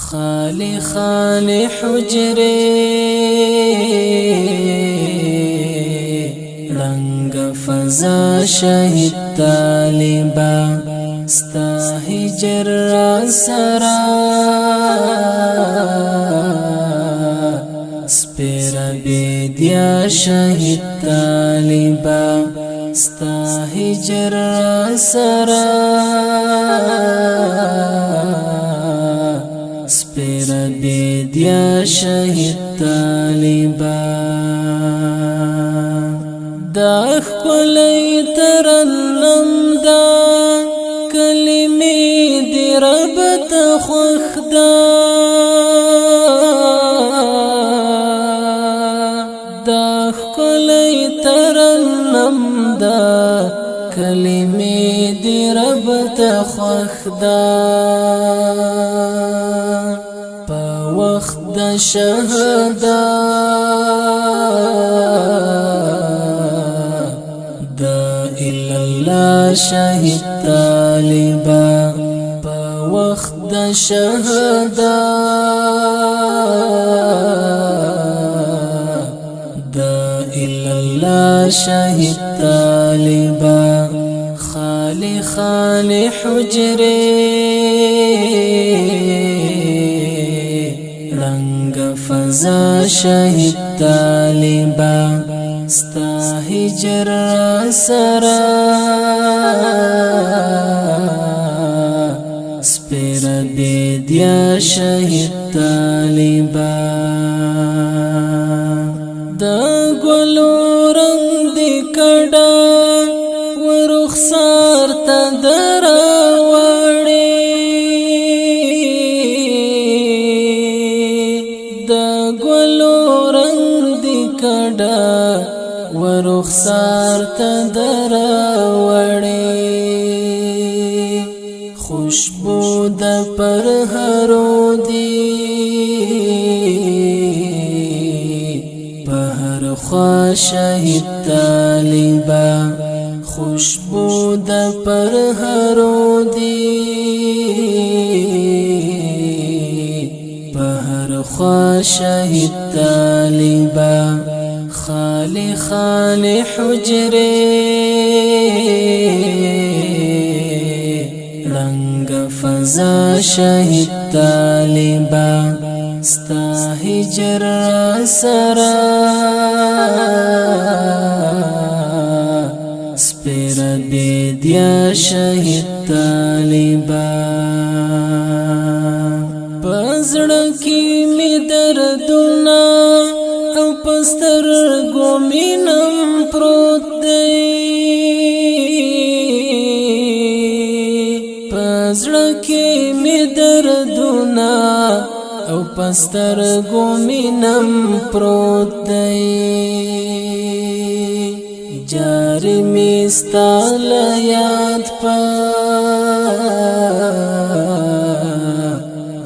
خالی خالی حجرے رنگ فضا شہید طالبا ستا ہجر سرا سپیرا بیدیا شہید طالبا ستا ہجر سرا سپیرا بیدیا شہید طالبا دا خلی ترنم دا کلمی دی رب تخوخ دا دا خلی ترنم دا کلمی دی رب تخوخ دا پا وقت دا شہدا شہید طالبا پا وقت دا شہدا دا اللہ شہید طالبا خالی خالی حجرے رنگ فضا شہید طالبا ستا ہجر سرا سپیرا بیدیا شہید طالبا دا گلو رنگ دی کڑا و رخسار تا دراوڑی دا گلو رنگ دی کڑا و رخسار تا دراوڑی خوشبو دا پرہرو دی پہر خواہ شہید طالبا خوشبو دا پرہرو دی پہر خواہ شہید طالبا خالی خالی حجرے رنگ فضا شہید طالبا ستا ہجر سرا سپیرا بیدیا شہید طالبا پزڑکی می دردنا او پسترگو مینم پروت دی پزڑکی می دردنا او پسترگو مینم پروت دی جاری میستال یاد پا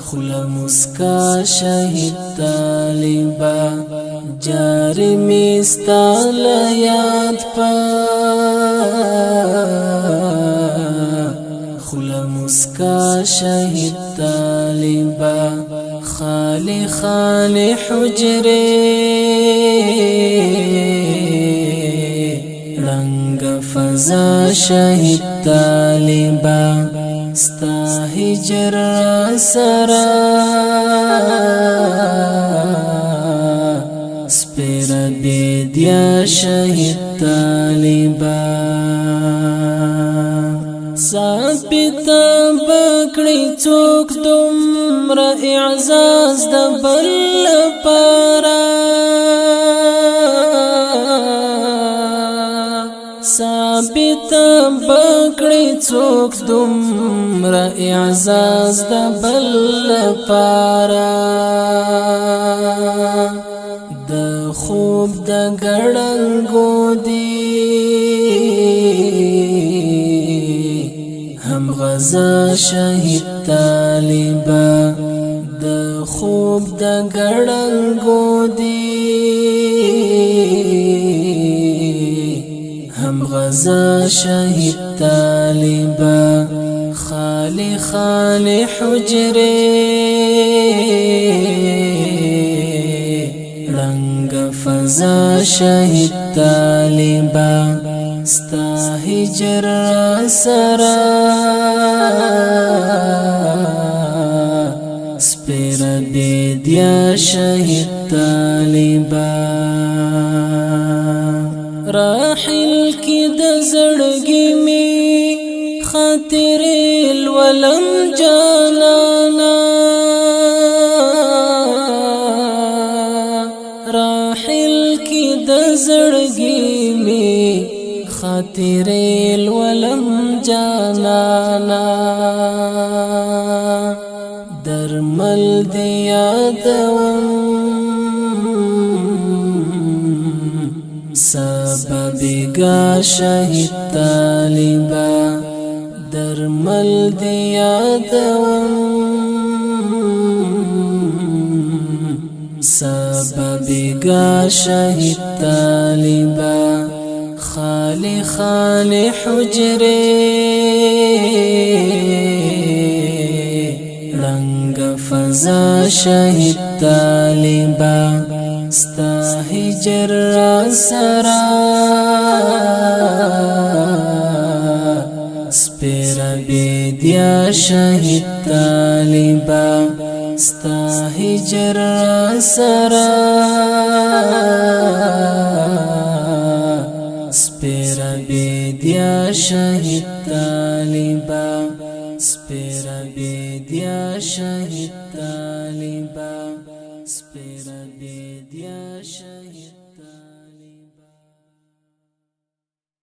خلا مسکا شہید طالبا جاری میستال یاد پا خلا مسکا شہید طالبا خالی خالی حجرے رنگ فضا شہید طالبا ستا ہجر سرا سپیرا بیدیا شہید طالبا ثابتا بکڑی چوک دمر اعزاز دا بل پارا ثابتا بکڑی چوک دمر اعزاز دا بل پارا دا خوب دا گڑنگو دی ہم غزا شہید طالبا دا خوب دا گڑنگو دی ہم غزا شہید طالبا خالی خالی حجرے شهید طالبا ستا هجر سرا سپیر بیدیا شهید طالبا راحل کی د زړګي می خاطر الولم جانانا راحل کی د زړګي می خاطر الولم جانانا درمل دی یادوم سبب گا شهید طالبا درمل دی یادوم سبب گا شهید طالبا خالی خالی حجرے رنگ فضا شهید طالبا ستا هجر سرا سپیر بیدیا شهید طالبا ستا هجر سرا سپیر بیدیا شهید طالبا سپیر بیدیا شهید طالبا